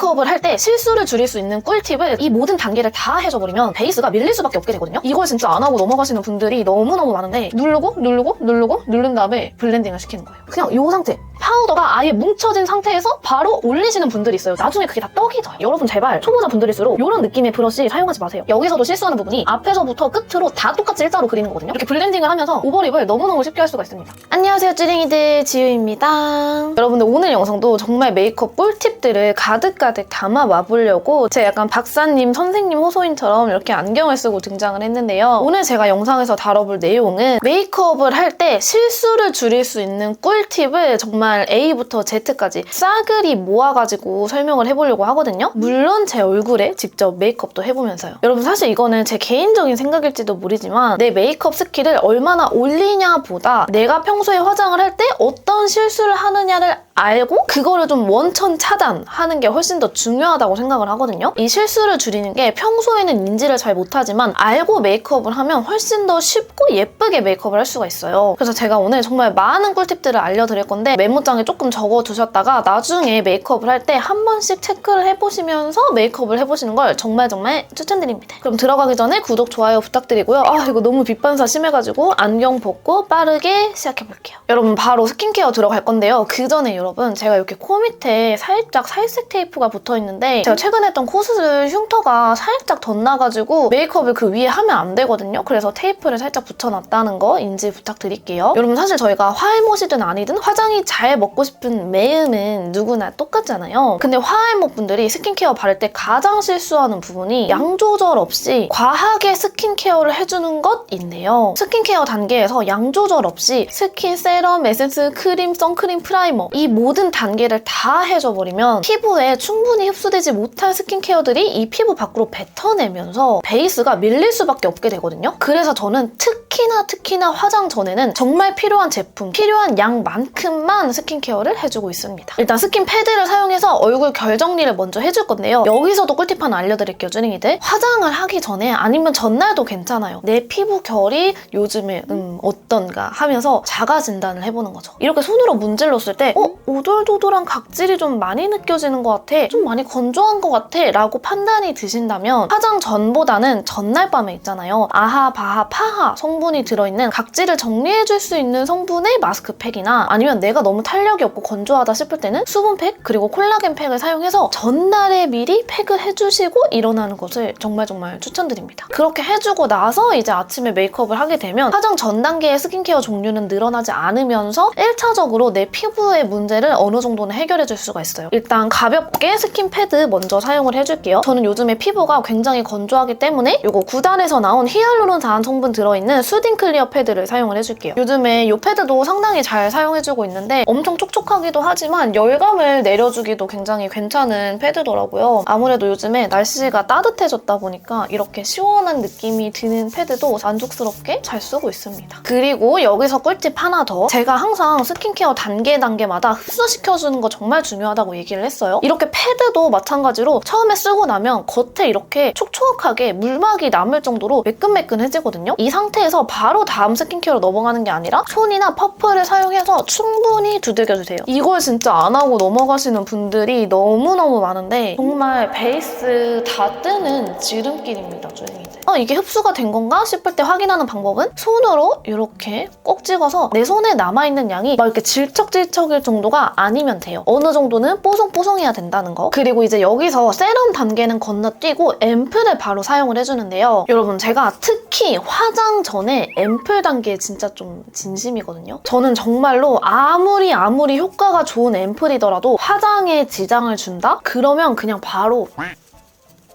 메이크업을 할 때 실수를 줄일 수 있는 꿀팁을 이 모든 단계를 다 해줘버리면 베이스가 밀릴 수밖에 없게 되거든요. 이걸 진짜 안 하고 넘어가시는 분들이 너무너무 많은데 누른 다음에 블렌딩을 시키는 거예요. 그냥 이 상태. 파우더가 아예 뭉쳐진 상태에서 바로 올리시는 분들이 있어요. 나중에 그게 다 떡이 져요. 여러분 제발 초보자분들일수록 이런 느낌의 브러쉬 사용하지 마세요. 여기서도 실수하는 부분이 앞에서부터 끝으로 다 똑같이 일자로 그리는 거거든요. 이렇게 블렌딩을 하면서 오버립을 너무너무 쉽게 할 수가 있습니다. 안녕하세요 쭈링이들 지우입니다. 여러분들 오늘 영상도 정말 메이크업 꿀팁들을 가득가득 담아 와보려고 제가 약간 박사님, 선생님 호소인처럼 이렇게 안경을 쓰고 등장을 했는데요. 오늘 제가 영상에서 다뤄볼 내용은 메이크업을 할 때 실수를 줄일 수 있는 꿀팁을 정말 A부터 Z까지 싸그리 모아가지고 설명을 해보려고 하거든요. 물론 제 얼굴에 직접 메이크업도 해보면서요. 여러분 사실 이거는 제 개인적인 생각일지도 모르지만 내 메이크업 스킬을 얼마나 올리냐 보다 내가 평소에 화장을 할 때 어떤 실수를 하느냐를 알고 그거를 좀 원천 차단하는 게 훨씬 더 중요하다고 생각을 하거든요. 이 실수를 줄이는 게 평소에는 인지를 잘 못하지만 알고 메이크업을 하면 훨씬 더 쉽고 예쁘게 메이크업을 할 수가 있어요. 그래서 제가 오늘 정말 많은 꿀팁들을 알려드릴 건데 메모장에 조금 적어두셨다가 나중에 메이크업을 할 때 한 번씩 체크를 해보시면서 메이크업을 해보시는 걸 정말 추천드립니다. 그럼 들어가기 전에 구독, 좋아요 부탁드리고요. 이거 너무 빛반사 심해가지고 안경 벗고 빠르게 시작해볼게요. 여러분 바로 스킨케어 들어갈 건데요. 그 전에 여러분 제가 이렇게 코 밑에 살짝 살색 테이프가 붙어있는데 제가 최근에 했던 코수술 흉터가 살짝 덧나가지고 메이크업을 그 위에 하면 안 되거든요. 그래서 테이프를 살짝 붙여놨다는 거 인지 부탁드릴게요. 여러분 사실 저희가 화해못이든 아니든 화장이 잘 먹고 싶은 매음은 누구나 똑같잖아요. 근데 화해못 분들이 스킨케어 바를 때 가장 실수하는 부분이 양 조절 없이 과하게 스킨케어를 해주는 것인데요. 스킨케어 단계에서 양 조절 없이 스킨, 세럼, 에센스, 크림, 선크림, 프라이머 이 모든 단계를 다 해줘버리면 피부에 충분히 흡수되지 못한 스킨케어들이 이 피부 밖으로 뱉어내면서 베이스가 밀릴 수밖에 없게 되거든요. 그래서 저는 특히나 화장 전에는 정말 필요한 제품, 필요한 양만큼만 스킨케어를 해주고 있습니다. 일단 스킨 패드를 사용해서 얼굴 결 정리를 먼저 해줄 건데요. 여기서도 꿀팁 하나 알려드릴게요, 쭈링이들. 화장을 하기 전에 아니면 전날도 괜찮아요. 내 피부 결이 요즘에 어떤가 하면서 자가 진단을 해보는 거죠. 이렇게 손으로 문질렀을 때 오돌도돌한 각질이 좀 많이 느껴지는 것 같아, 좀 많이 건조한 것 같아 라고 판단이 드신다면 화장 전보다는 전날 밤에 있잖아요. 아하, 바하, 파하 성분이 들어있는 각질을 정리해줄 수 있는 성분의 마스크팩이나 아니면 내가 너무 탄력이 없고 건조하다 싶을 때는 수분팩 그리고 콜라겐 팩을 사용해서 전날에 미리 팩을 해주시고 일어나는 것을 정말 추천드립니다. 그렇게 해주고 나서 이제 아침에 메이크업을 하게 되면 화장 전 단계의 스킨케어 종류는 늘어나지 않으면서 1차적으로 내 피부의 문제를 어느 정도는 해결해줄 수가 있어요. 일단 가볍게 스킨 패드 먼저 사용을 해줄게요. 저는 요즘에 피부가 굉장히 건조하기 때문에 이거 구단에서 나온 히알루론산 성분 들어있는 수딩 클리어 패드를 사용을 해줄게요. 요즘에 이 패드도 상당히 잘 사용해주고 있는데 엄청 촉촉하기도 하지만 열감을 내려주기도 굉장히 괜찮은 패드더라고요. 아무래도 요즘에 날씨가 따뜻해졌다 보니까 이렇게 시원한 느낌이 드는 패드도 만족스럽게 잘 쓰고 있습니다. 그리고 여기서 꿀팁 하나 더. 제가 항상 스킨케어 단계마다 흡수시켜주는 거 정말 중요하다고 얘기를 했어요. 이렇게 패드도 마찬가지로 처음에 쓰고 나면 겉에 이렇게 촉촉하게 물막이 남을 정도로 매끈매끈해지거든요. 이 상태에서 바로 다음 스킨케어로 넘어가는 게 아니라 손이나 퍼프를 사용해서 충분히 두들겨주세요. 이걸 진짜 안 하고 넘어가시는 분들이 너무너무 많은데 정말 베이스 다 뜨는 지름길입니다, 쭈링이들. 이게 흡수가 된 건가 싶을 때 확인하는 방법은 손으로 이렇게 꼭 찍어서 내 손에 남아있는 양이 막 이렇게 질척질척일 정도가 아니면 돼요. 어느 정도는 뽀송뽀송해야 된다는 거. 그리고 이제 여기서 세럼 단계는 건너뛰고 앰플을 바로 사용을 해주는데요. 여러분 제가 특히 화장 전에 앰플 단계에 진짜 좀 진심이거든요. 저는 정말로 아무리 효과가 좋은 앰플이더라도 화장에 지장을 준다? 그러면 그냥 바로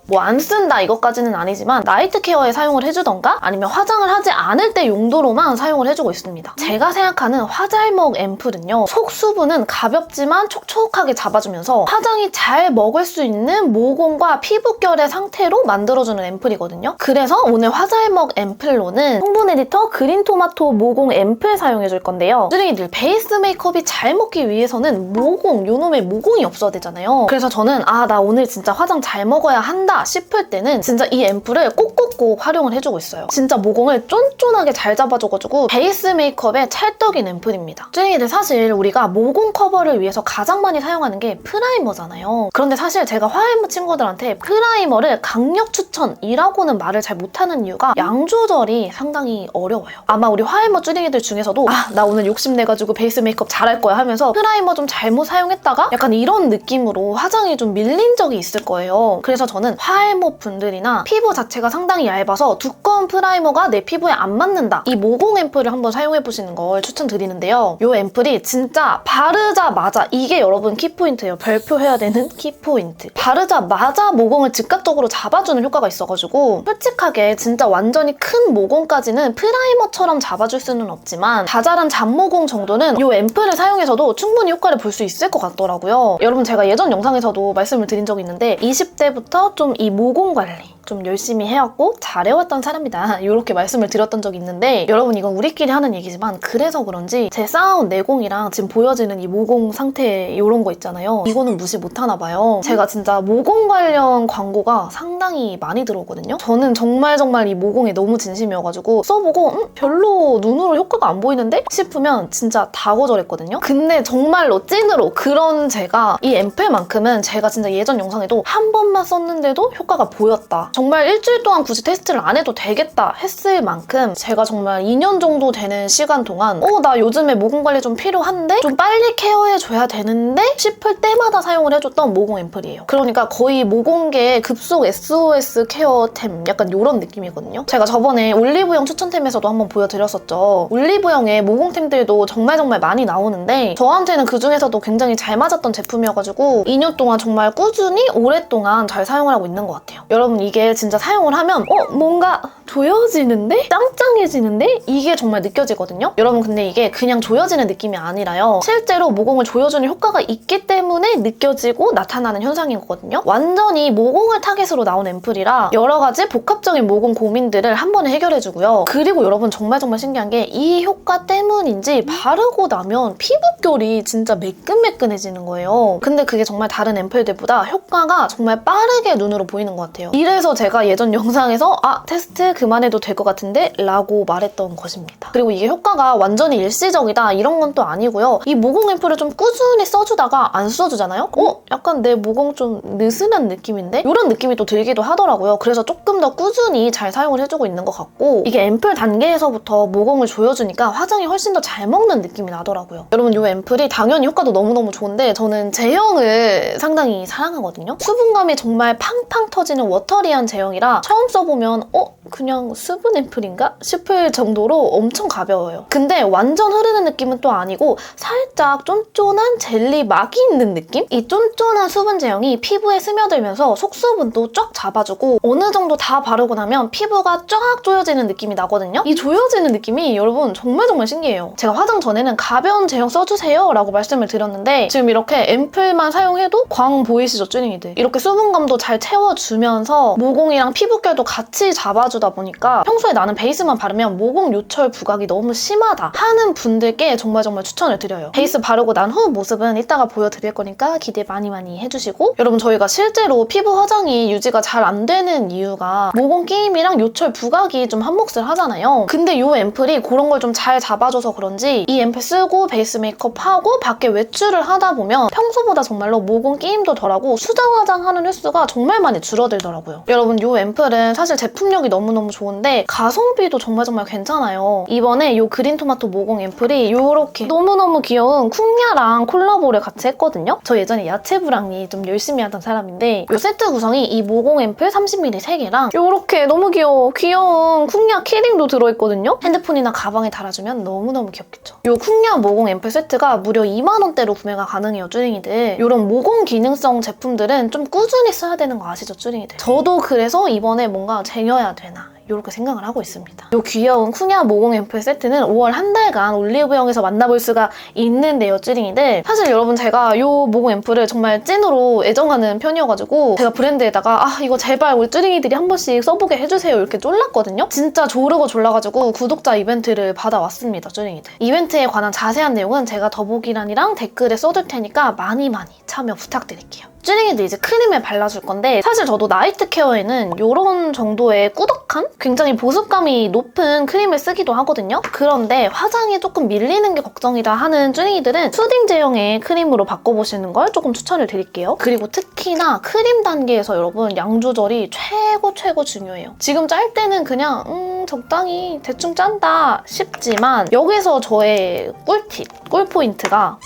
뭐 안 쓴다 이것까지는 아니지만 나이트 케어에 사용을 해주던가 아니면 화장을 하지 않을 때 용도로만 사용을 해주고 있습니다. 제가 생각하는 화잘먹 앰플은요, 속 수분은 가볍지만 촉촉하게 잡아주면서 화장이 잘 먹을 수 있는 모공과 피부결의 상태로 만들어주는 앰플이거든요. 그래서 오늘 화잘먹 앰플로는 성분 에디터 그린토마토 모공 앰플 사용해줄 건데요. 쭈링이들 베이스 메이크업이 잘 먹기 위해서는 모공, 요놈의 모공이 없어야 되잖아요. 그래서 저는 나 오늘 진짜 화장 잘 먹어야 한다 쓴다 싶을 때는 진짜 이 앰플을 꼭꼭꼭 활용을 해주고 있어요. 진짜 모공을 쫀쫀하게 잘 잡아줘가지고 베이스 메이크업의 찰떡인 앰플입니다. 쭈링이들 사실 우리가 모공 커버를 위해서 가장 많이 사용하는 게 프라이머잖아요. 그런데 사실 제가 화해모 친구들한테 프라이머를 강력 추천이라고는 말을 잘 못하는 이유가 양 조절이 상당히 어려워요. 아마 우리 화해모 쭈링이들 중에서도 나 오늘 욕심내가지고 베이스 메이크업 잘할 거야 하면서 프라이머 좀 잘못 사용했다가 약간 이런 느낌으로 화장이 좀 밀린 적이 있을 거예요. 그래서 저는 화해모 분들이나 피부 자체가 상당히 얇아서 두꺼운 프라이머가 내 피부에 안 맞는다, 이 모공 앰플을 한번 사용해보시는 걸 추천드리는데요. 이 앰플이 진짜 바르자마자, 이게 여러분 키포인트예요. 별표해야 되는 키포인트. 바르자마자 모공을 즉각적으로 잡아주는 효과가 있어가지고 솔직하게 진짜 완전히 큰 모공까지는 프라이머처럼 잡아줄 수는 없지만 자잘한 잡모공 정도는 이 앰플을 사용해서도 충분히 효과를 볼 수 있을 것 같더라고요. 여러분 제가 예전 영상에서도 말씀을 드린 적이 있는데 20대부터 좀 이 모공 관리 좀 열심히 해왔고 잘해왔던 사람이다, 이렇게 말씀을 드렸던 적이 있는데 여러분 이건 우리끼리 하는 얘기지만 그래서 그런지 제 쌓아온 내공이랑 지금 보여지는 이 모공 상태 이런 거 있잖아요. 이거는 무시 못하나 봐요. 제가 진짜 모공 관련 광고가 상당히 많이 들어오거든요. 저는 정말 이 모공에 너무 진심이어가지고 써보고 별로 눈으로 효과가 안 보이는데 싶으면 진짜 다 거절했거든요. 근데 정말로 찐으로 그런 제가 이 앰플만큼은 제가 진짜 예전 영상에도 한 번만 썼는데도 효과가 보였다, 정말 일주일 동안 굳이 테스트를 안 해도 되겠다 했을 만큼 제가 정말 2년 정도 되는 시간 동안 나 요즘에 모공 관리 좀 필요한데 좀 빨리 케어해줘야 되는데 싶을 때마다 사용을 해줬던 모공 앰플이에요. 그러니까 거의 모공계의 급속 SOS 케어템 약간 이런 느낌이거든요. 제가 저번에 올리브영 추천템에서도 한번 보여드렸었죠. 올리브영의 모공템들도 정말 많이 나오는데 저한테는 그중에서도 굉장히 잘 맞았던 제품이어가지고 2년 동안 정말 꾸준히 오랫동안 잘 사용을 하고 있는 것 같아요. 여러분 이게 진짜 사용을 하면 뭔가 조여지는데? 짱짱해지는데? 이게 정말 느껴지거든요? 여러분 근데 이게 그냥 조여지는 느낌이 아니라요. 실제로 모공을 조여주는 효과가 있기 때문에 느껴지고 나타나는 현상인 거거든요. 완전히 모공을 타겟으로 나온 앰플이라 여러 가지 복합적인 모공 고민들을 한 번에 해결해주고요. 그리고 여러분 정말 신기한 게 이 효과 때문인지 바르고 나면 피부결이 진짜 매끈매끈해지는 거예요. 근데 그게 정말 다른 앰플들보다 효과가 정말 빠르게 눈으로 보이는 것 같아요. 이래서 제가 예전 영상에서 테스트 그만해도 될 것 같은데? 라고 말했던 것입니다. 그리고 이게 효과가 완전히 일시적이다 이런 건 또 아니고요. 이 모공 앰플을 좀 꾸준히 써주다가 안 써주잖아요? 약간 내 모공 좀 느슨한 느낌인데? 이런 느낌이 또 들기도 하더라고요. 그래서 조금 더 꾸준히 잘 사용을 해주고 있는 것 같고 이게 앰플 단계에서부터 모공을 조여주니까 화장이 훨씬 더 잘 먹는 느낌이 나더라고요. 여러분 이 앰플이 당연히 효과도 너무너무 좋은데 저는 제형을 상당히 사랑하거든요. 수분감이 정말 팡팡 터지는 워터리한 제형이라 처음 써보면 그냥 수분 앰플인가? 싶을 정도로 엄청 가벼워요. 근데 완전 흐르는 느낌은 또 아니고 살짝 쫀쫀한 젤리 막이 있는 느낌? 이 쫀쫀한 수분 제형이 피부에 스며들면서 속수분도 쫙 잡아주고 어느 정도 다 바르고 나면 피부가 쫙 조여지는 느낌이 나거든요? 이 조여지는 느낌이 여러분 정말 신기해요. 제가 화장 전에는 가벼운 제형 써주세요 라고 말씀을 드렸는데 지금 이렇게 앰플만 사용해도 광 보이시죠, 쭈링이들? 이렇게 수분감도 잘 채워주면서 모공이랑 피부결도 같이 잡아주다 보니까 평소에 나는 베이스만 바르면 모공 요철 부각이 너무 심하다 하는 분들께 정말 추천을 드려요. 베이스 바르고 난 후 모습은 이따가 보여드릴 거니까 기대 많이 해주시고 여러분 저희가 실제로 피부 화장이 유지가 잘 안 되는 이유가 모공 끼임이랑 요철 부각이 좀 한몫을 하잖아요. 근데 이 앰플이 그런 걸 좀 잘 잡아줘서 그런지 이 앰플 쓰고 베이스 메이크업 하고 밖에 외출을 하다 보면 평소보다 정말로 모공 끼임도 덜하고 수정 화장하는 횟수가 정말 많이 줄어들더라고요. 여러분 이 앰플은 사실 제품력이 너무너무 좋은데 가성비도 정말 괜찮아요. 이번에 이 그린토마토 모공 앰플이 이렇게 너무너무 귀여운 쿵야랑 콜라보를 같이 했거든요. 저 예전에 야채부랑이 좀 열심히 하던 사람인데 이 세트 구성이 이 모공 앰플 30ml 3개랑 이렇게 너무 귀여운 쿵야 키링도 들어있거든요. 핸드폰이나 가방에 달아주면 너무너무 귀엽겠죠. 이 쿵야 모공 앰플 세트가 무려 2만원대로 구매가 가능해요, 쭈링이들. 이런 모공 기능성 제품들은 좀 꾸준히 써야 되는 거 아시죠, 쭈링이들? 저도 그래서 이번에 뭔가 쟁여야 되나 이렇게 생각을 하고 있습니다. 이 귀여운 쿵야 모공 앰플 세트는 5월 한 달간 올리브영에서 만나볼 수가 있는데요, 쭈링이들. 사실 여러분 제가 이 모공 앰플을 정말 찐으로 애정하는 편이어가지고 제가 브랜드에다가 이거 제발 우리 쭈링이들이 한 번씩 써보게 해주세요 이렇게 쫄랐거든요. 진짜 조르고 졸라가지고 구독자 이벤트를 받아왔습니다, 쭈링이들. 이벤트에 관한 자세한 내용은 제가 더보기란이랑 댓글에 써둘 테니까 많이 참여 부탁드릴게요. 쭈링이도 이제 크림을 발라줄 건데 사실 저도 나이트 케어에는 이런 정도의 꾸덕한 굉장히 보습감이 높은 크림을 쓰기도 하거든요. 그런데 화장이 조금 밀리는 게 걱정이다 하는 쭈링이들은 수딩 제형의 크림으로 바꿔보시는 걸 조금 추천을 드릴게요. 그리고 특히나 크림 단계에서 여러분 양 조절이 최고 중요해요. 지금 짤 때는 그냥 적당히 대충 짠다 싶지만 여기서 저의 꿀포인트가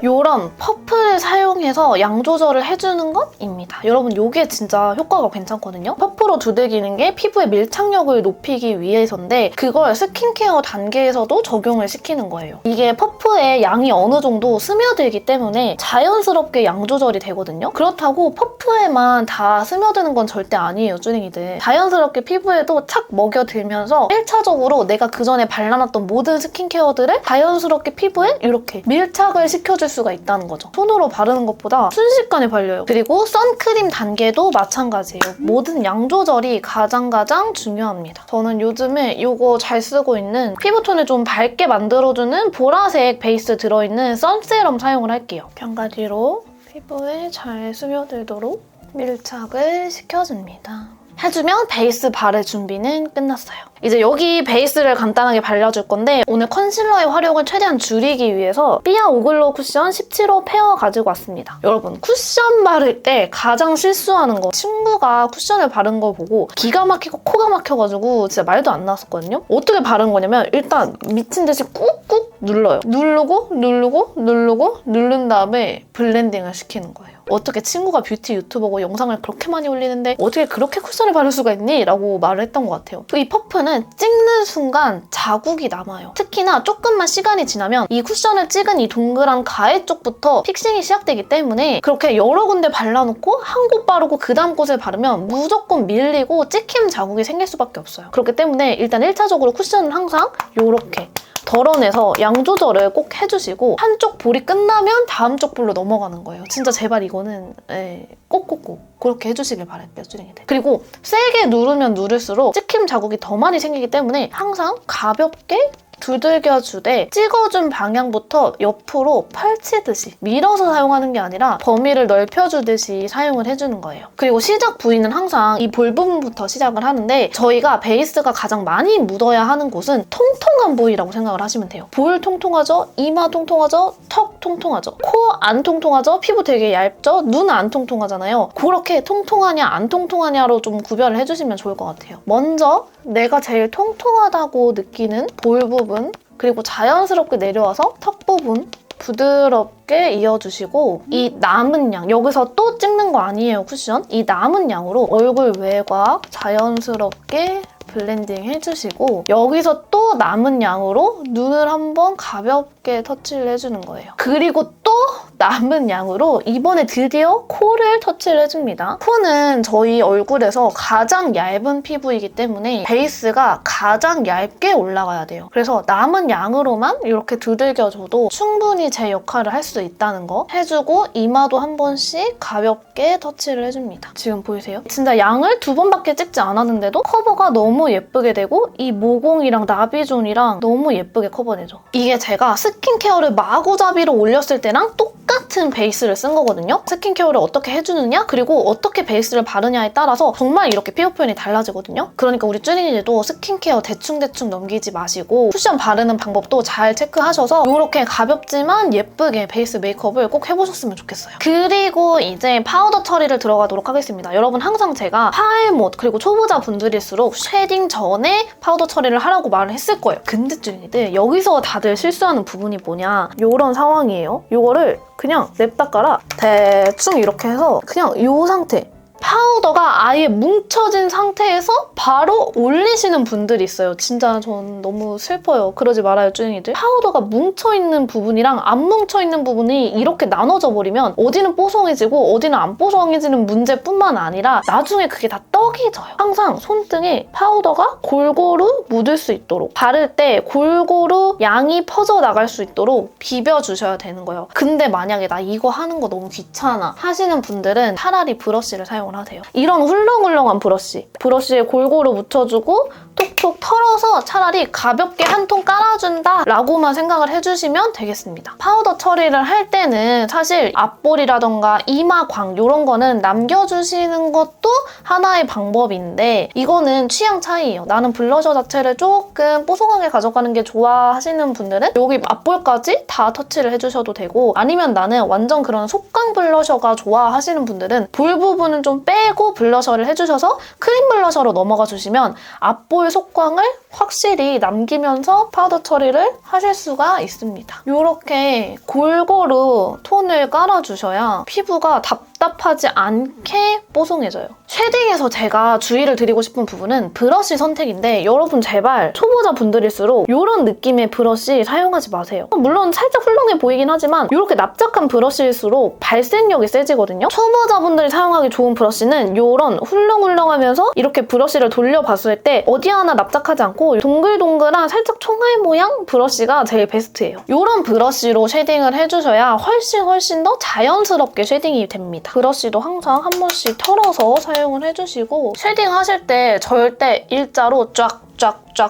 이런 퍼플을 사용해서 양 조절을 해주는 것입니다. 여러분 이게 진짜 효과가 괜찮거든요. 퍼프로 두들기는 게 피부의 밀착력을 높이기 위해서인데 그걸 스킨케어 단계에서도 적용을 시키는 거예요. 이게 퍼프의 양이 어느 정도 스며들기 때문에 자연스럽게 양 조절이 되거든요. 그렇다고 퍼프에만 다 스며드는 건 절대 아니에요, 쭈링이들. 자연스럽게 피부에도 착 먹여들면서 1차적으로 내가 그전에 발라놨던 모든 스킨케어들을 자연스럽게 피부에 이렇게 밀착을 시켜줄 수가 있다는 거죠. 손으로 바르는 것보다 순식간에 발려요. 그리고 선크림 단계도 마찬가지예요. 모든 양 조절이 가장 중요합니다. 저는 요즘에 이거 잘 쓰고 있는 피부톤을 좀 밝게 만들어주는 보라색 베이스 들어있는 선세럼 사용을 할게요. 편가지로 피부에 잘 스며들도록 밀착을 시켜줍니다. 해주면 베이스 바를 준비는 끝났어요. 이제 여기 베이스를 간단하게 발라줄 건데 오늘 컨실러의 활용을 최대한 줄이기 위해서 삐아 오글로 쿠션 17호 페어 가지고 왔습니다. 여러분 쿠션 바를 때 가장 실수하는 거 친구가 쿠션을 바른 거 보고 기가 막히고 코가 막혀가지고 진짜 말도 안 나왔었거든요. 어떻게 바른 거냐면 일단 미친 듯이 꾹꾹 눌러요. 누른 다음에 블렌딩을 시키는 거예요. 어떻게 친구가 뷰티 유튜버고 영상을 그렇게 많이 올리는데 어떻게 그렇게 쿠션을 바를 수가 있니? 라고 말을 했던 것 같아요. 이 퍼프는 찍는 순간 자국이 남아요. 특히나 조금만 시간이 지나면 이 쿠션을 찍은 이 동그란 가해 쪽부터 픽싱이 시작되기 때문에 그렇게 여러 군데 발라놓고 한 곳 바르고 그 다음 곳을 바르면 무조건 밀리고 찍힘 자국이 생길 수밖에 없어요. 그렇기 때문에 일단 1차적으로 쿠션은 항상 이렇게 덜어내서 양 조절을 꼭 해주시고 한쪽 볼이 끝나면 다음 쪽 볼로 넘어가는 거예요. 진짜 제발 이거는 꼭꼭꼭 그렇게 해주시길 바랄게요, 쭈링이들. 그리고 세게 누르면 누를수록 찍힘 자국이 더 많이 생기기 때문에 항상 가볍게 두들겨주되 찍어준 방향부터 옆으로 펼치듯이 밀어서 사용하는 게 아니라 범위를 넓혀주듯이 사용을 해주는 거예요. 그리고 시작 부위는 항상 이 볼 부분부터 시작을 하는데 저희가 베이스가 가장 많이 묻어야 하는 곳은 통통한 부위라고 생각을 하시면 돼요. 볼 통통하죠? 이마 통통하죠? 턱 통통하죠? 코 안 통통하죠? 피부 되게 얇죠? 눈 안 통통하잖아요. 그렇게 통통하냐 안 통통하냐로 좀 구별을 해주시면 좋을 것 같아요. 먼저 내가 제일 통통하다고 느끼는 볼 부분 그리고 자연스럽게 내려와서 턱 부분 부드럽게 이어주시고 이 남은 양, 여기서 또 찍는 거 아니에요, 쿠션. 이 남은 양으로 얼굴 외곽 자연스럽게 블렌딩 해주시고 여기서 또 남은 양으로 눈을 한번 가볍게 터치를 해주는 거예요. 그리고 또 남은 양으로 이번에 드디어 코를 터치를 해줍니다. 코는 저희 얼굴에서 가장 얇은 피부이기 때문에 베이스가 가장 얇게 올라가야 돼요. 그래서 남은 양으로만 이렇게 두들겨줘도 충분히 제 역할을 할 수 있다는 거 해주고 이마도 한 번씩 가볍게 터치를 해줍니다. 지금 보이세요? 진짜 양을 2번밖에 찍지 않았는데도 커버가 너무 예쁘게 되고 이 모공이랑 나비존이랑 너무 예쁘게 커버되죠. 이게 제가 스킨케어를 마구잡이로 올렸을 때랑 똑같은 베이스를 쓴 거거든요. 스킨케어를 어떻게 해주느냐 그리고 어떻게 베이스를 바르냐에 따라서 정말 이렇게 피부 표현이 달라지거든요. 그러니까 우리 쭈링이들도 스킨케어 대충 넘기지 마시고 쿠션 바르는 방법도 잘 체크하셔서 이렇게 가볍지만 예쁘게 베이스 메이크업을 꼭 해보셨으면 좋겠어요. 그리고 이제 파우더 처리를 들어가도록 하겠습니다. 여러분 항상 제가 파알못 그리고 초보자 분들일수록 쉐딩 전에 파우더 처리를 하라고 말을 했을 거예요. 근데 쭈링이들 여기서 다들 실수하는 부분이 뭐냐 이런 상황이에요. 이거를 그냥 냅다 깔아 대충 이렇게 해서 그냥 이 상태 파우더가 아예 뭉쳐진 상태에서 바로 올리시는 분들이 있어요. 진짜 전 너무 슬퍼요. 그러지 말아요, 쭈잉이들. 파우더가 뭉쳐있는 부분이랑 안 뭉쳐있는 부분이 이렇게 나눠져 버리면 어디는 뽀송해지고 어디는 안 뽀송해지는 문제뿐만 아니라 나중에 그게 다 떡이 져요. 항상 손등에 파우더가 골고루 묻을 수 있도록 바를 때 골고루 양이 퍼져나갈 수 있도록 비벼주셔야 되는 거예요. 근데 만약에 나 이거 하는 거 너무 귀찮아 하시는 분들은 차라리 브러쉬를 사용을 생각을 하세요. 이런 훌렁훌렁한 브러쉬에 골고루 묻혀주고 톡톡 털어서 차라리 가볍게 한 통 깔아준다 라고만 생각을 해주시면 되겠습니다. 파우더 처리를 할 때는 사실 앞볼이라던가 이마광 이런 거는 남겨주시는 것도 하나의 방법인데 이거는 취향 차이예요. 나는 블러셔 자체를 조금 뽀송하게 가져가는 게 좋아 하시는 분들은 여기 앞볼까지 다 터치를 해주셔도 되고 아니면 나는 완전 그런 속광 블러셔가 좋아 하시는 분들은 볼 부분은 좀 빼고 블러셔를 해주셔서 크림 블러셔로 넘어가 주시면 앞볼 속광을 확실히 남기면서 파우더 처리를 하실 수가 있습니다. 이렇게 골고루 톤을 깔아주셔야 피부가 답답하지 않게 뽀송해져요. 쉐딩에서 제가 주의를 드리고 싶은 부분은 브러쉬 선택인데 여러분 제발 초보자분들일수록 이런 느낌의 브러쉬 사용하지 마세요. 물론 살짝 훌렁해 보이긴 하지만 이렇게 납작한 브러쉬일수록 발색력이 세지거든요. 초보자분들이 사용하기 좋은 브러쉬는 이런 훌렁훌렁하면서 이렇게 브러쉬를 돌려봤을 때 어디 하나 납작하지 않고 동글동글한 살짝 총알 모양 브러쉬가 제일 베스트예요. 이런 브러쉬로 쉐딩을 해주셔야 훨씬 더 자연스럽게 쉐딩이 됩니다. 브러쉬도 항상 한 번씩 털어서 사용을 해주시고 쉐딩 하실 때 절대 일자로 쫙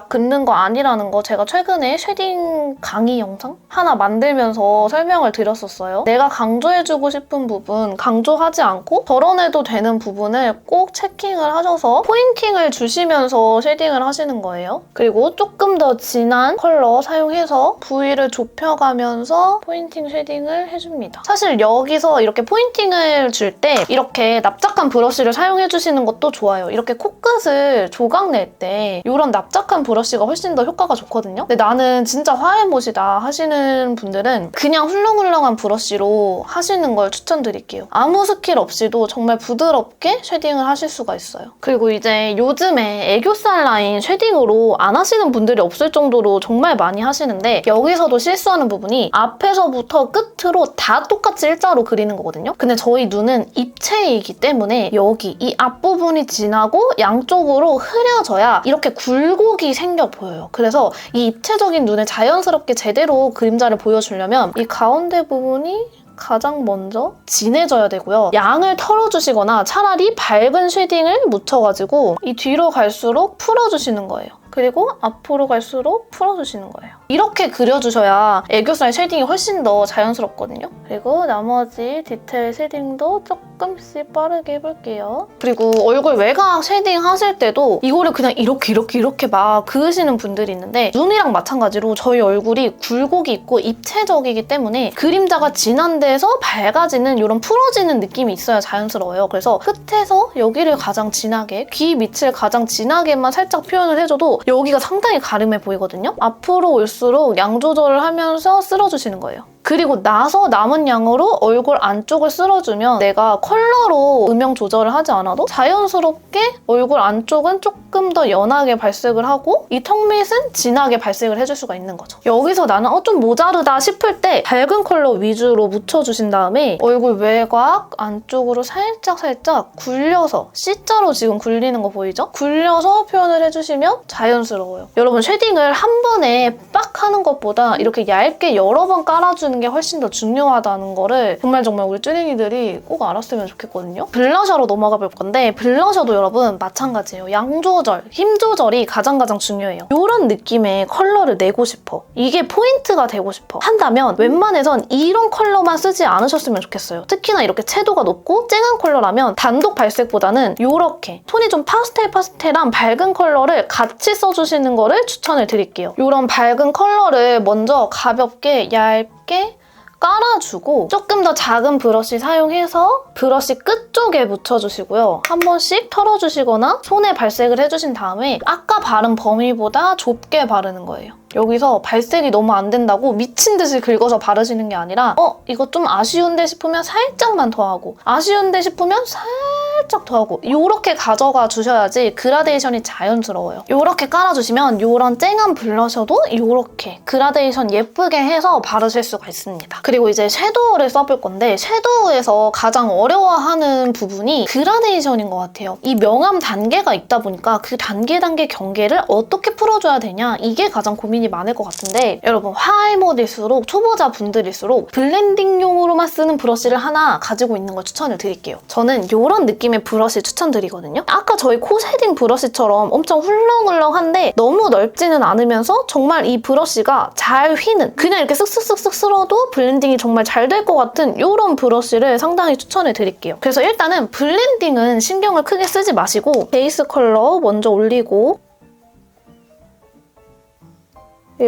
긋는 거 아니라는 거 제가 최근에 쉐딩 강의 영상 하나 만들면서 설명을 드렸었어요. 내가 강조해주고 싶은 부분 강조하지 않고 덜어내도 되는 부분을 꼭 체킹을 하셔서 포인팅을 주시면서 쉐딩을 하시는 거예요. 그리고 조금 더 진한 컬러 사용해서 부위를 좁혀가면서 포인팅 쉐딩을 해줍니다. 사실 여기서 이렇게 포인팅을 줄 때 이렇게 납작한 브러쉬를 사용해주시는 것도 좋아요. 이렇게 코끝을 조각 낼 때 이런 납작한 브러쉬가 훨씬 더 효과가 좋거든요. 근데 나는 진짜 화해못이다 하시는 분들은 그냥 훌렁훌렁한 브러쉬로 하시는 걸 추천드릴게요. 아무 스킬 없이도 정말 부드럽게 쉐딩을 하실 수가 있어요. 그리고 이제 요즘에 애교살 라인 쉐딩으로 안 하시는 분들이 없을 정도로 정말 많이 하시는데 여기서도 실수하는 부분이 앞에서부터 끝으로 다 똑같이 일자로 그리는 거거든요. 근데 저희 눈은 입체이기 때문에 여기 이 앞부분이 진하고 양쪽으로 흐려져야 이렇게 굴곡이 생겨 보여요. 그래서 이 입체적인 눈에 자연스럽게 제대로 그림자를 보여주려면 이 가운데 부분이 가장 먼저 진해져야 되고요. 양을 털어주시거나 차라리 밝은 쉐딩을 묻혀가지고 이 뒤로 갈수록 풀어주시는 거예요. 그리고 앞으로 갈수록 풀어주시는 거예요. 이렇게 그려주셔야 애교살 쉐딩이 훨씬 더 자연스럽거든요. 그리고 나머지 디테일 쉐딩도 조금씩 빠르게 해볼게요. 그리고 얼굴 외곽 쉐딩 하실 때도 이거를 그냥 이렇게 막 그으시는 분들이 있는데 눈이랑 마찬가지로 저희 얼굴이 굴곡이 있고 입체적이기 때문에 그림자가 진한 데서 밝아지는 이런 풀어지는 느낌이 있어야 자연스러워요. 그래서 끝에서 여기를 가장 진하게, 귀 밑을 가장 진하게만 살짝 표현을 해줘도 여기가 상당히 가름해 보이거든요. 앞으로 올수록 양 조절을 하면서 쓸어주시는 거예요. 그리고 나서 남은 양으로 얼굴 안쪽을 쓸어주면 내가 컬러로 음영 조절을 하지 않아도 자연스럽게 얼굴 안쪽은 조금 더 연하게 발색을 하고 이 턱 밑은 진하게 발색을 해줄 수가 있는 거죠. 여기서 나는 좀 모자르다 싶을 때 밝은 컬러 위주로 묻혀주신 다음에 얼굴 외곽 안쪽으로 살짝 굴려서 C자로 지금 굴리는 거 보이죠? 굴려서 표현을 해주시면 자연스러워요. 여러분 쉐딩을 한 번에 빡 하는 것보다 이렇게 얇게 여러 번 깔아주는 게 훨씬 더 중요하다는 거를 정말 우리 쭈댕이들이 꼭 알았으면 좋겠거든요. 블러셔로 넘어가 볼 건데 블러셔도 여러분 마찬가지예요. 양 조절, 힘 조절이 가장 중요해요. 이런 느낌의 컬러를 내고 싶어. 이게 포인트가 되고 싶어. 한다면 웬만해선 이런 컬러만 쓰지 않으셨으면 좋겠어요. 특히나 이렇게 채도가 높고 쨍한 컬러라면 단독 발색보다는 이렇게 톤이 좀 파스텔한 밝은 컬러를 같이 써주시는 거를 추천을 드릴게요. 이런 밝은 컬러를 먼저 가볍게 얇게 깔아주고 조금 더 작은 브러쉬 사용해서 브러쉬 끝쪽에 묻혀주시고요. 한 번씩 털어주시거나 손에 발색을 해주신 다음에 아까 바른 범위보다 좁게 바르는 거예요. 여기서 발색이 너무 안 된다고 미친 듯이 긁어서 바르시는 게 아니라 이거 좀 아쉬운데 싶으면 살짝만 더 하고 아쉬운데 싶으면 살짝 더 하고 이렇게 가져가 주셔야지 그라데이션이 자연스러워요. 이렇게 깔아주시면 이런 쨍한 블러셔도 이렇게 그라데이션 예쁘게 해서 바르실 수가 있습니다. 그리고 이제 섀도우를 써볼 건데 섀도우에서 가장 어려워하는 부분이 그라데이션인 것 같아요. 이 명암 단계가 있다 보니까 그 단계 경계를 어떻게 풀어줘야 되냐 이게 가장 고민이 고민이 많을 것 같은데 여러분 화이모드일수록 초보자분들일수록 블렌딩용으로만 쓰는 브러쉬를 하나 가지고 있는 걸 추천을 드릴게요. 저는 이런 느낌의 브러쉬 추천드리거든요. 아까 저희 코 쉐딩 브러쉬처럼 엄청 훌렁훌렁한데 너무 넓지는 않으면서 정말 이 브러쉬가 잘 휘는 그냥 이렇게 쓱쓱쓱쓱 쓸어도 블렌딩이 정말 잘 될 것 같은 이런 브러쉬를 상당히 추천을 드릴게요. 그래서 일단은 블렌딩은 신경을 크게 쓰지 마시고 베이스 컬러 먼저 올리고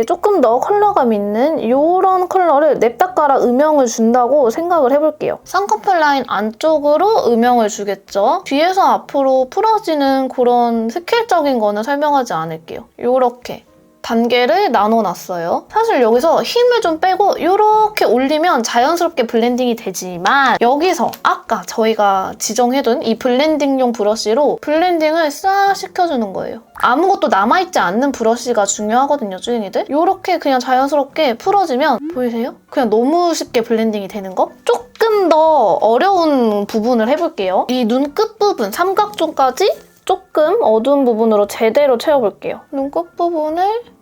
조금 더 컬러감 있는 이런 컬러를 냅다 깔아 음영을 준다고 생각을 해볼게요. 쌍꺼풀 라인 안쪽으로 음영을 주겠죠. 뒤에서 앞으로 풀어지는 그런 스킬적인 거는 설명하지 않을게요. 이렇게 단계를 나눠놨어요. 사실 여기서 힘을 좀 빼고 이렇게 올리면 자연스럽게 블렌딩이 되지만 여기서 아까 저희가 지정해둔 이 블렌딩용 브러쉬로 블렌딩을 싹 시켜주는 거예요. 아무것도 남아있지 않는 브러쉬가 중요하거든요, 쭈잉이들. 이렇게 그냥 자연스럽게 풀어지면 보이세요? 그냥 너무 쉽게 블렌딩이 되는 거? 조금 더 어려운 부분을 해볼게요. 이 눈 끝부분, 삼각존까지 조금 어두운 부분으로 제대로 채워볼게요. 눈 끝부분을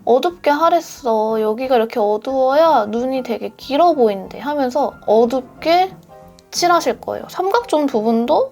어둡게 하랬어. 여기가 이렇게 어두워야 눈이 되게 길어 보인대 하면서 어둡게 칠하실 거예요. 삼각존 부분도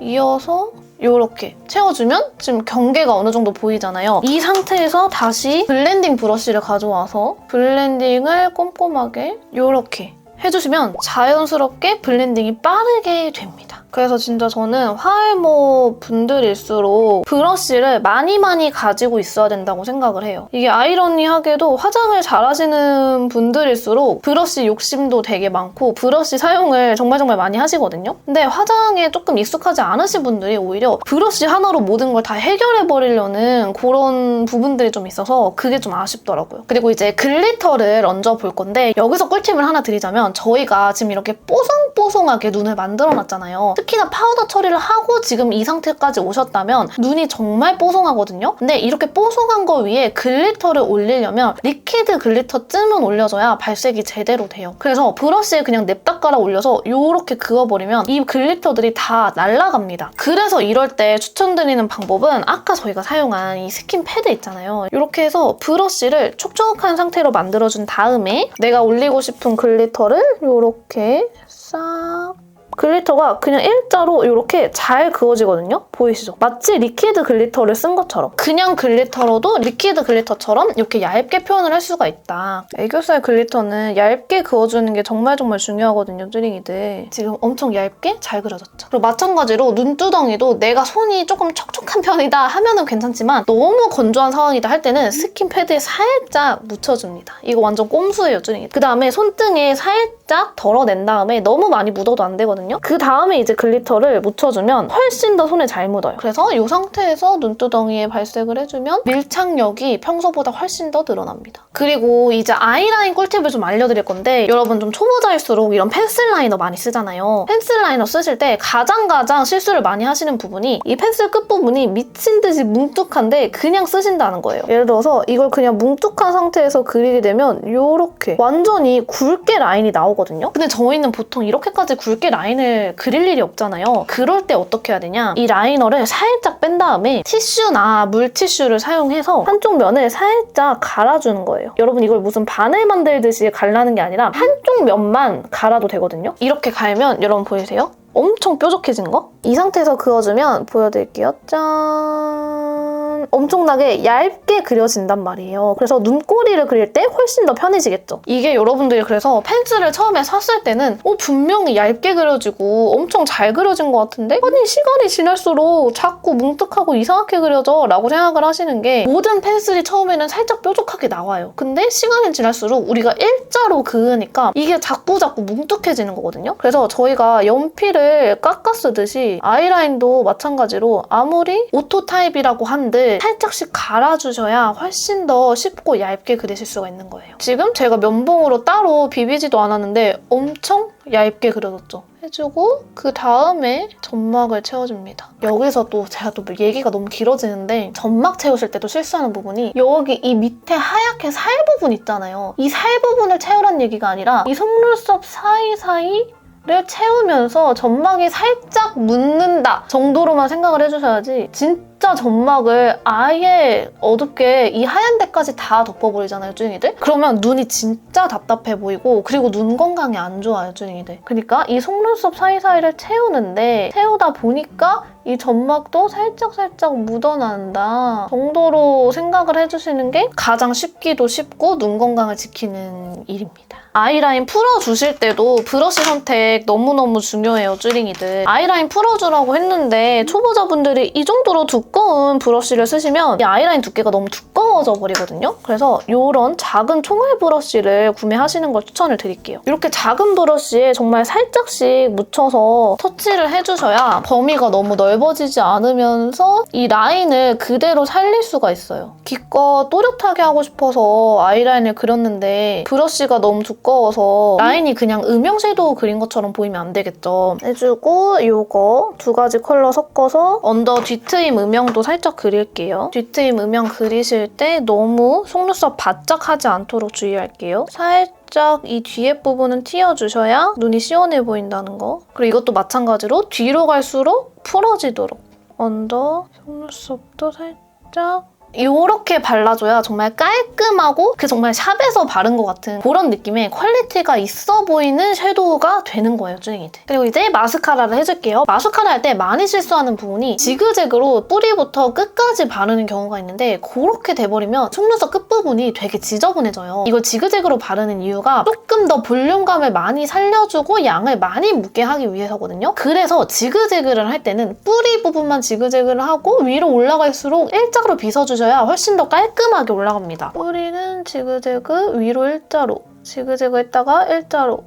이어서 이렇게 채워주면 지금 경계가 어느 정도 보이잖아요. 이 상태에서 다시 블렌딩 브러쉬를 가져와서 블렌딩을 꼼꼼하게 이렇게 해주시면 자연스럽게 블렌딩이 빠르게 됩니다. 그래서 진짜 저는 화이모 분들일수록 브러쉬를 많이 가지고 있어야 된다고 생각을 해요. 이게 아이러니하게도 화장을 잘하시는 분들일수록 브러쉬 욕심도 되게 많고 브러쉬 사용을 정말 많이 하시거든요. 근데 화장에 조금 익숙하지 않으신 분들이 오히려 브러쉬 하나로 모든 걸 다 해결해버리려는 그런 부분들이 좀 있어서 그게 좀 아쉽더라고요. 그리고 이제 글리터를 얹어볼 건데 여기서 꿀팁을 하나 드리자면 저희가 지금 이렇게 뽀송뽀송하게 눈을 만들어놨잖아요. 특히나 파우더 처리를 하고 지금 이 상태까지 오셨다면 눈이 정말 뽀송하거든요. 근데 이렇게 뽀송한 거 위에 글리터를 올리려면 리퀴드 글리터쯤은 올려줘야 발색이 제대로 돼요. 그래서 브러쉬에 그냥 냅다 깔아 올려서 이렇게 그어버리면 이 글리터들이 다 날아갑니다. 그래서 이럴 때 추천드리는 방법은 아까 저희가 사용한 이 스킨 패드 있잖아요. 이렇게 해서 브러쉬를 촉촉한 상태로 만들어준 다음에 내가 올리고 싶은 글리터를 이렇게 싹 글리터가 그냥 일자로 이렇게 잘 그어지거든요? 보이시죠? 마치 리퀴드 글리터를 쓴 것처럼. 그냥 글리터로도 리퀴드 글리터처럼 이렇게 얇게 표현을 할 수가 있다. 애교살 글리터는 얇게 그어주는 게 정말 중요하거든요, 쭈링이들. 지금 엄청 얇게 잘 그려졌죠? 그리고 마찬가지로 눈두덩이도 내가 손이 조금 촉촉한 편이다 하면은 괜찮지만 너무 건조한 상황이다 할 때는 스킨 패드에 살짝 묻혀줍니다. 이거 완전 꼼수예요, 쭈링이. 그 다음에 손등에 살짝 덜어낸 다음에 너무 많이 묻어도 안 되거든요. 그 다음에 이제 글리터를 묻혀주면 훨씬 더 손에 잘 묻어요. 그래서 이 상태에서 눈두덩이에 발색을 해주면 밀착력이 평소보다 훨씬 더 늘어납니다. 그리고 이제 아이라인 꿀팁을 좀 알려드릴 건데 여러분 좀 초보자일수록 이런 펜슬 라이너 많이 쓰잖아요. 펜슬 라이너 쓰실 때 가장 실수를 많이 하시는 부분이 이 펜슬 끝부분이 미친 듯이 뭉툭한데 그냥 쓰신다는 거예요. 예를 들어서 이걸 그냥 뭉툭한 상태에서 그리게 되면 이렇게 완전히 굵게 라인이 나오거든요. 근데 저희는 보통 이렇게까지 굵게 라인을 그릴 일이 없잖아요. 그럴 때 어떻게 해야 되냐? 이 라이너를 살짝 뺀 다음에 티슈나 물티슈를 사용해서 한쪽 면을 살짝 갈아주는 거예요. 여러분 이걸 무슨 바늘 만들듯이 갈라는 게 아니라 한쪽 면만 갈아도 되거든요. 이렇게 갈면 여러분 보이세요? 엄청 뾰족해진 거? 이 상태에서 그어주면 보여드릴게요. 짠! 엄청나게 얇게 그려진단 말이에요. 그래서 눈꼬리를 그릴 때 훨씬 더 편해지겠죠? 이게 여러분들이 그래서 펜슬을 처음에 샀을 때는 분명히 얇게 그려지고 엄청 잘 그려진 것 같은데 아니 시간이 지날수록 자꾸 뭉툭하고 이상하게 그려져 라고 생각을 하시는 게 모든 펜슬이 처음에는 살짝 뾰족하게 나와요. 근데 시간이 지날수록 우리가 일자로 그으니까 이게 자꾸 뭉툭해지는 거거든요. 그래서 저희가 연필을 깎아 쓰듯이 아이라인도 마찬가지로 아무리 오토 타입이라고 한들 살짝씩 갈아주셔야 훨씬 더 쉽고 얇게 그리실 수가 있는 거예요. 지금 제가 면봉으로 따로 비비지도 않았는데 엄청 얇게 그려졌죠? 해주고 그 다음에 점막을 채워줍니다. 여기서 또 제가 또 얘기가 너무 길어지는데 점막 채우실 때도 실수하는 부분이 여기 이 밑에 하얗게 살 부분 있잖아요. 이 살 부분을 채우란 얘기가 아니라 이 속눈썹 사이사이 를 채우면서 점막이 살짝 묻는다 정도로만 생각을 해주셔야지 진짜 진짜 점막을 아예 어둡게 이 하얀 데까지 다 덮어버리잖아요, 쭈닝이들. 그러면 눈이 진짜 답답해 보이고 그리고 눈 건강이 안 좋아요, 쭈닝이들. 그러니까 이 속눈썹 사이사이를 채우는데 채우다 보니까 이 점막도 살짝살짝 묻어난다 정도로 생각을 해주시는 게 가장 쉽기도 쉽고 눈 건강을 지키는 일입니다. 아이라인 풀어주실 때도 브러쉬 선택 너무너무 중요해요, 쭈링이들. 아이라인 풀어주라고 했는데 초보자분들이 이 정도로 두꺼운 브러쉬를 쓰시면 이 아이라인 두께가 너무 두꺼워져 버리거든요. 그래서 이런 작은 총알 브러쉬를 구매하시는 걸 추천을 드릴게요. 이렇게 작은 브러쉬에 정말 살짝씩 묻혀서 터치를 해주셔야 범위가 너무 넓어지지 않으면서 이 라인을 그대로 살릴 수가 있어요. 기껏 또렷하게 하고 싶어서 아이라인을 그렸는데 브러쉬가 너무 두꺼워서 라인이 그냥 음영 섀도우 그린 것처럼 보이면 안 되겠죠. 해주고 이거 두 가지 컬러 섞어서 언더 뒤트임 음영도 살짝 그릴게요. 뒤트임 음영 그리실 때 너무 속눈썹 바짝 하지 않도록 주의할게요. 살짝 이 뒤에 부분은 튀어주셔야 눈이 시원해 보인다는 거. 그리고 이것도 마찬가지로 뒤로 갈수록 풀어지도록 언더 속눈썹도 살짝 이렇게 발라줘야 정말 깔끔하고 정말 샵에서 바른 것 같은 그런 느낌의 퀄리티가 있어 보이는 섀도우가 되는 거예요, 쭈닝이들. 그리고 이제 마스카라를 해줄게요. 마스카라 할 때 많이 실수하는 부분이 지그재그로 뿌리부터 끝까지 바르는 경우가 있는데 그렇게 돼버리면 속눈썹 끝부분이 되게 지저분해져요. 이걸 지그재그로 바르는 이유가 조금 더 볼륨감을 많이 살려주고 양을 많이 묻게 하기 위해서거든요. 그래서 지그재그를 할 때는 뿌리 부분만 지그재그를 하고 위로 올라갈수록 일자로 빗어주셔야 훨씬 더 깔끔하게 올라갑니다. 뿌리는 지그재그, 위로 일자로, 지그재그 했다가 일자로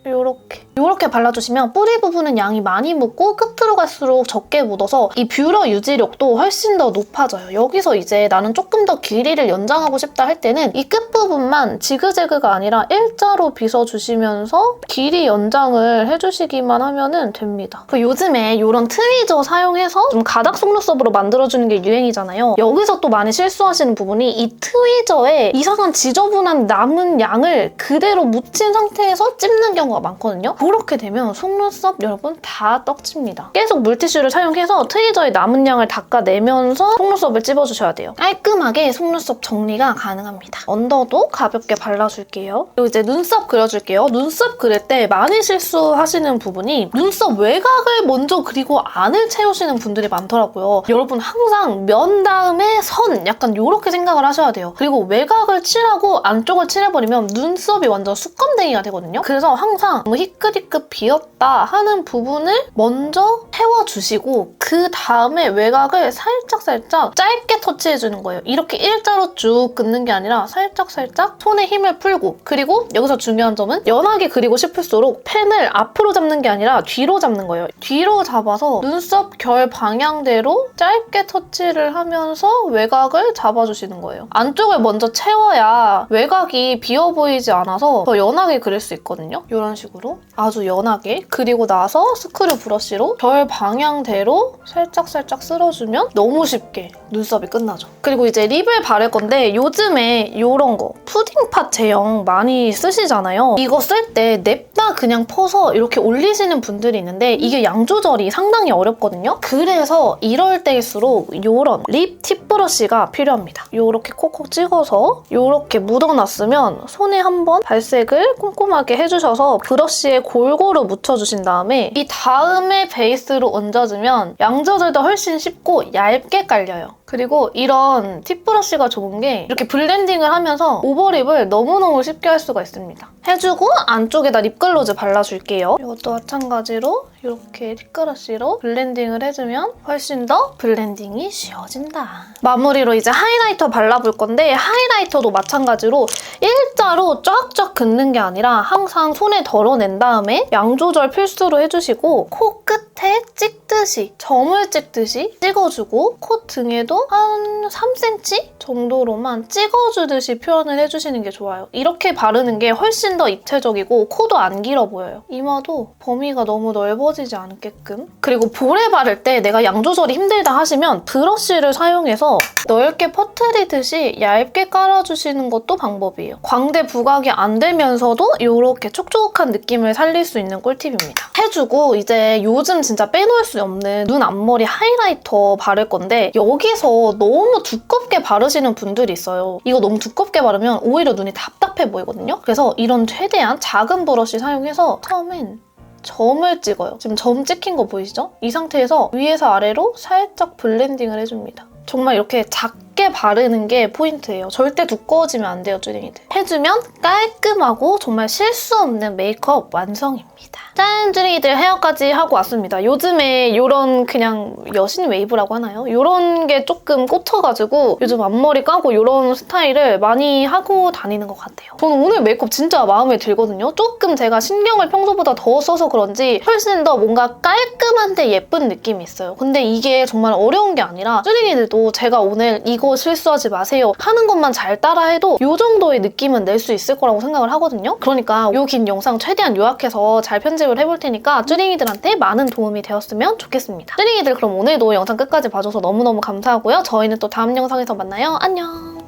요렇게 발라주시면 뿌리 부분은 양이 많이 묻고 끝으로 갈수록 적게 묻어서 이 뷰러 유지력도 훨씬 더 높아져요. 여기서 이제 나는 조금 더 길이를 연장하고 싶다 할 때는 이 끝부분만 지그재그가 아니라 일자로 빗어주시면서 길이 연장을 해주시기만 하면 됩니다. 요즘에 이런 트위저 사용해서 좀 가닥 속눈썹으로 만들어주는 게 유행이잖아요. 여기서 또 많이 실수하시는 부분이 이 트위저에 이상한 지저분한 남은 양을 그대로 묻힌 상태에서 찝는 경우가 많거든요. 그렇게 되면 속눈썹 여러분 다 떡집니다. 계속 물티슈를 사용해서 트위저의 남은 양을 닦아내면서 속눈썹을 찝어주셔야 돼요. 깔끔하게 속눈썹 정리가 가능합니다. 언더도 가볍게 발라줄게요. 그리고 이제 눈썹 그려줄게요. 눈썹 그릴 때 많이 실수하시는 부분이 눈썹 외곽을 먼저 그리고 안을 채우시는 분들이 많더라고요. 여러분 항상 면 다음에 선 약간 이렇게 생각을 하셔야 돼요. 그리고 외곽을 칠하고 안쪽을 칠해버리면 눈썹이 완전 수검댕이가 되거든요. 그래서 항상 너무 희끗희끗 비었다 하는 부분을 먼저 채워주시고 그 다음에 외곽을 살짝살짝 짧게 터치해주는 거예요. 이렇게 일자로 쭉 긋는 게 아니라 살짝살짝 손에 힘을 풀고 그리고 여기서 중요한 점은 연하게 그리고 싶을수록 펜을 앞으로 잡는 게 아니라 뒤로 잡는 거예요. 뒤로 잡아서 눈썹 결 방향대로 짧게 터치를 하면서 외곽을 잡아주시는 거예요. 안쪽을 먼저 채워야 외곽이 비어 보이지 않아서 더 연하게 그릴 수 있거든요. 이런 식으로 아주 연하게 그리고 나서 스크류 브러쉬로 결 방향대로 살짝살짝 쓸어주면 너무 쉽게 눈썹이 끝나죠. 그리고 이제 립을 바를 건데 요즘에 이런 거 푸딩팟 제형 많이 쓰시잖아요. 이거 쓸 때 냅다 그냥 퍼서 이렇게 올리시는 분들이 있는데 이게 양 조절이 상당히 어렵거든요. 그래서 이럴 때일수록 이런 립 팁 브러쉬가 필요합니다. 이렇게 콕콕 찍어서 이렇게 묻어놨으면 손에 한번 발색을 꼼꼼하게 해주셔서 브러쉬에 골고루 묻혀주신 다음에 이 다음에 베이스로 얹어주면 양 조절도 훨씬 쉽고 얇게 깔려요. 그리고 이런 팁 브러쉬가 좋은 게 이렇게 블렌딩을 하면서 오버립을 너무너무 쉽게 할 수가 있습니다. 해주고 안쪽에다 립글로즈 발라줄게요. 이것도 마찬가지로 이렇게 립글러쉬로 블렌딩을 해주면 훨씬 더 블렌딩이 쉬워진다. 마무리로 이제 하이라이터 발라볼 건데 하이라이터도 마찬가지로 일자로 쫙쫙 긋는 게 아니라 항상 손에 덜어낸 다음에 양 조절 필수로 해주시고 코 끝에 찍듯이 점을 찍듯이 찍어주고 코 등에도 그래도 한 3cm 정도로만 찍어주듯이 표현을 해주시는 게 좋아요. 이렇게 바르는 게 훨씬 더 입체적이고 코도 안 길어 보여요. 이마도 범위가 너무 넓어지지 않게끔. 그리고 볼에 바를 때 내가 양 조절이 힘들다 하시면 브러쉬를 사용해서 넓게 퍼트리듯이 얇게 깔아주시는 것도 방법이에요. 광대 부각이 안 되면서도 이렇게 촉촉한 느낌을 살릴 수 있는 꿀팁입니다. 해주고 이제 요즘 진짜 빼놓을 수 없는 눈 앞머리 하이라이터 바를 건데 여기서 너무 두껍게 바르시는 분들이 있어요. 이거 너무 두껍게 바르면 오히려 눈이 답답해 보이거든요. 그래서 이런 최대한 작은 브러쉬 사용해서 처음엔 점을 찍어요. 지금 점 찍힌 거 보이시죠? 이 상태에서 위에서 아래로 살짝 블렌딩을 해줍니다. 정말 이렇게 작게 바르는 게 포인트예요. 절대 두꺼워지면 안 돼요, 쭈링이들. 해주면 깔끔하고 정말 실수 없는 메이크업 완성입니다. 짠! 쭈링이들 헤어까지 하고 왔습니다. 요즘에 이런 그냥 여신 웨이브라고 하나요? 이런 게 조금 꽂혀가지고 요즘 앞머리 까고 이런 스타일을 많이 하고 다니는 것 같아요. 저는 오늘 메이크업 진짜 마음에 들거든요. 조금 제가 신경을 평소보다 더 써서 그런지 훨씬 더 뭔가 깔끔한데 예쁜 느낌이 있어요. 근데 이게 정말 어려운 게 아니라 쭈링이들도 제가 오늘 이거 실수하지 마세요 하는 것만 잘 따라해도 이 정도의 느낌은 낼 수 있을 거라고 생각을 하거든요. 그러니까 이 긴 영상 최대한 요약해서 잘 편집을 해볼 테니까 쭈링이들한테 많은 도움이 되었으면 좋겠습니다. 쭈링이들 그럼 오늘도 영상 끝까지 봐줘서 너무너무 감사하고요. 저희는 또 다음 영상에서 만나요. 안녕!